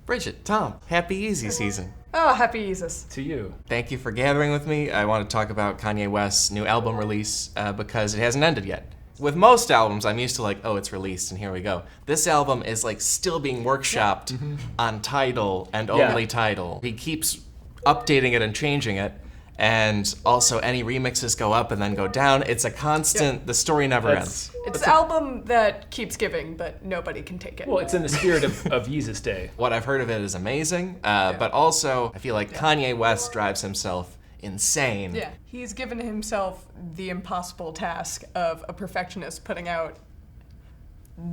Bridget, Tom, happy Easy season. Oh, happy Jesus. To you. Thank you for gathering with me. I want to talk about Kanye West's new album release because it hasn't ended yet. With most albums, I'm used to like, oh, it's released and here we go. This album is like still being workshopped on Tidal and only Tidal. He keeps updating it and changing it. And also any remixes go up and then go down. It's a constant, the story never ends. It's an album that keeps giving, but nobody can take it. Well, it's in the spirit of Yeezus Day. What I've heard of it is amazing, but also I feel like Kanye West drives himself insane. Yeah, he's given himself the impossible task of a perfectionist putting out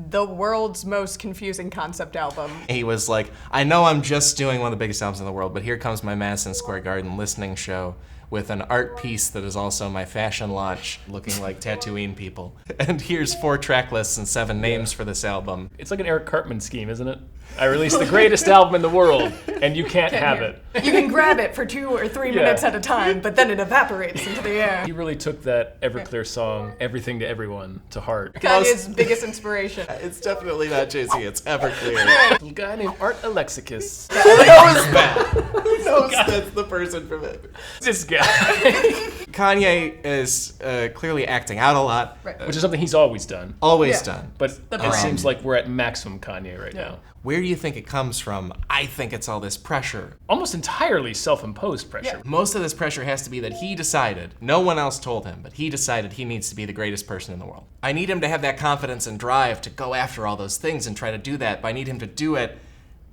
the world's most confusing concept album. He was like, I know I'm just doing one of the biggest albums in the world, but here comes my Madison Square Garden listening show with an art piece that is also my fashion launch, looking like Tatooine people. And here's 4 track lists and 7 names for this album. It's like an Eric Cartman scheme, isn't it? I released the greatest album in the world, and you can't have it. You can grab it for 2 or 3 minutes at a time, but then it evaporates into the air. He really took that Everclear song, Everything to Everyone, to heart. Kanye's biggest inspiration. It's definitely not Jay-Z, it's Everclear. A guy named Art Alexicus. Who knows that? Who knows that's the person from it? This guy. Kanye is clearly acting out a lot. Right. Which is something he's always done. Always done. But it seems like we're at maximum Kanye right now. Where do you think it comes from? I think it's all this pressure. Almost entirely self-imposed pressure. Most of this pressure has to be that he decided, no one else told him, but he decided he needs to be the greatest person in the world. I need him to have that confidence and drive to go after all those things and try to do that, but I need him to do it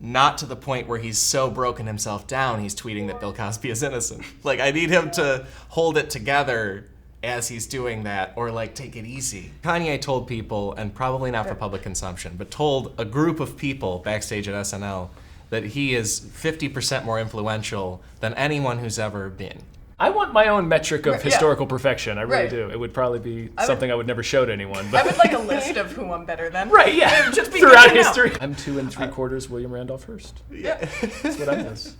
not to the point where he's so broken himself down he's tweeting that Bill Cosby is innocent. Like, I need him to hold it together as he's doing that, or like take it easy. Kanye told people, and probably not for public consumption, but told a group of people backstage at SNL that he is 50% more influential than anyone who's ever been. I want my own metric of historical perfection. I really do. It would probably be something I would never show to anyone. But I would like a list of who I'm better than. Right, yeah. It would just be throughout history. I'm 2 3/4 William Randolph Hearst. Yeah. That's what I miss.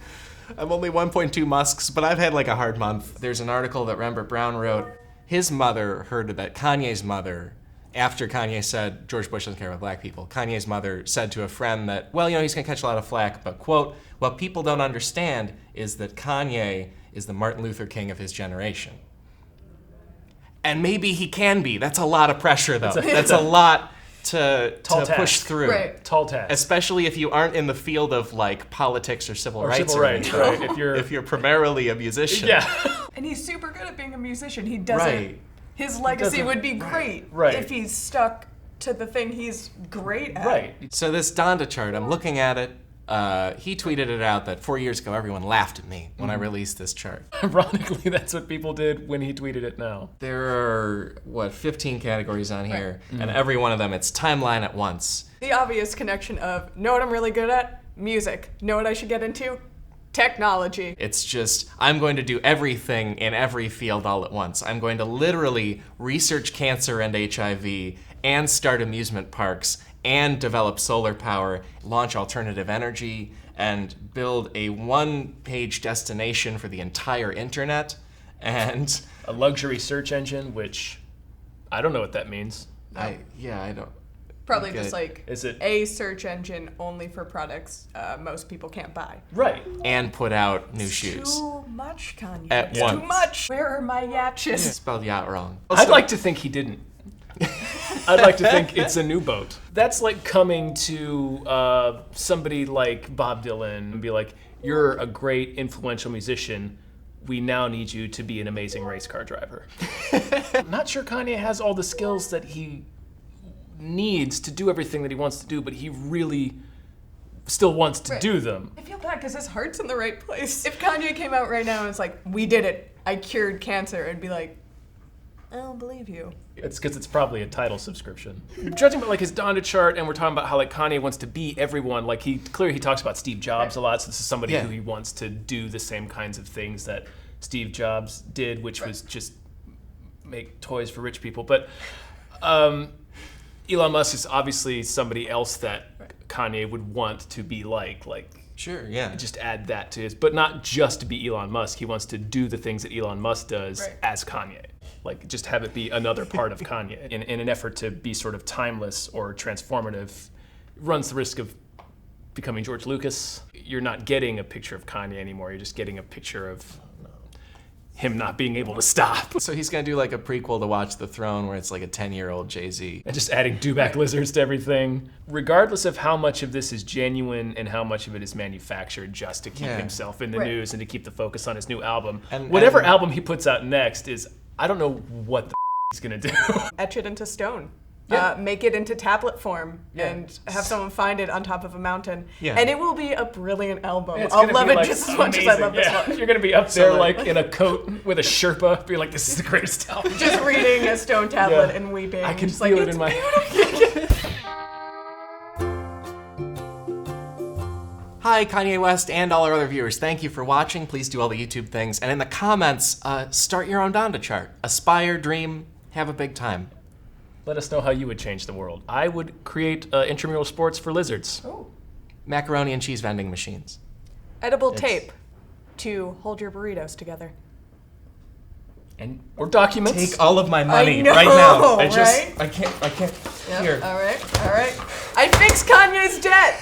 I'm only 1.2 Musks, but I've had like a hard month. There's an article that Rembert Brown wrote. His mother heard that Kanye's mother, after Kanye said George Bush doesn't care about black people, Kanye's mother said to a friend that, well, you know, he's gonna catch a lot of flack, but quote, what people don't understand is that Kanye is the Martin Luther King of his generation. And maybe he can be. That's a lot of pressure, though. That's a lot to push through. Right. Tall task. Especially if you aren't in the field of like politics or civil rights. Right. If you're primarily a musician. Yeah. And he's super good at being a musician. He doesn't. His legacy would be great if he's stuck to the thing he's great at. Right. So this Donda chart, I'm looking at it. He tweeted it out that 4 years ago everyone laughed at me when I released this chart. Ironically, that's what people did when he tweeted it now. There are, 15 categories on here, and every one of them, it's timeline at once. The obvious connection of, know what I'm really good at? Music. Know what I should get into? Technology. It's just, I'm going to do everything in every field all at once. I'm going to literally research cancer and HIV and start amusement parks and develop solar power, launch alternative energy, and build a one-page destination for the entire internet, and a luxury search engine, which I don't know what that means. I don't. Probably just like Is it a search engine only for products most people can't buy. right? And put out new shoes. Too much, Kanye. At It's once. too much. Where are my yachts? Spelled yacht wrong. I'd like to think he didn't. I'd like to think it's a new boat. That's like coming to somebody like Bob Dylan and be like, you're a great influential musician. We now need you to be an amazing race car driver. I'm not sure Kanye has all the skills that he needs to do everything that he wants to do, but he really still wants to do them. I feel bad because his heart's in the right place. If Kanye came out right now and was like, we did it, I cured cancer, I'd be like, I don't believe you. It's because it's probably a title subscription. Judging by like his Donda chart, and we're talking about how like Kanye wants to be everyone. Like he talks about Steve Jobs a lot. So this is somebody who he wants to do the same kinds of things that Steve Jobs did, which was just make toys for rich people. But Elon Musk is obviously somebody else that Kanye would want to be like. Sure, yeah. Just add that to his, but not just to be Elon Musk. He wants to do the things that Elon Musk does as Kanye. Like, just have it be another part of Kanye. In an effort to be sort of timeless or transformative, runs the risk of becoming George Lucas. You're not getting a picture of Kanye anymore. You're just getting a picture of him not being able to stop. So he's gonna do like a prequel to Watch the Throne where it's like a 10-year-old Jay-Z. And just adding dewback lizards to everything. Regardless of how much of this is genuine and how much of it is manufactured just to keep himself in the news and to keep the focus on his new album. And whatever album he puts out next is, I don't know what the he's gonna do. Etch it into stone. Yeah. Make it into tablet form and have someone find it on top of a mountain. Yeah. And it will be a brilliant album. It's I'll gonna love be, it like, just as much as I love this one. You're gonna be up there like in a coat with a Sherpa, be like, this is the greatest album. Just reading a stone tablet Yeah. and weeping. I can just feel like, it in my Hi, Kanye West and all our other viewers. Thank you for watching. Please do all the YouTube things. And in the comments, start your own Donda chart. Aspire, dream, have a big time. Let us know how you would change the world. I would create intramural sports for lizards. Oh. Macaroni and cheese vending machines. Edible tape to hold your burritos together. Or documents. Take all of my money I know, right now. right? I can't. Yep. Here. All right. I fixed Kanye's debt.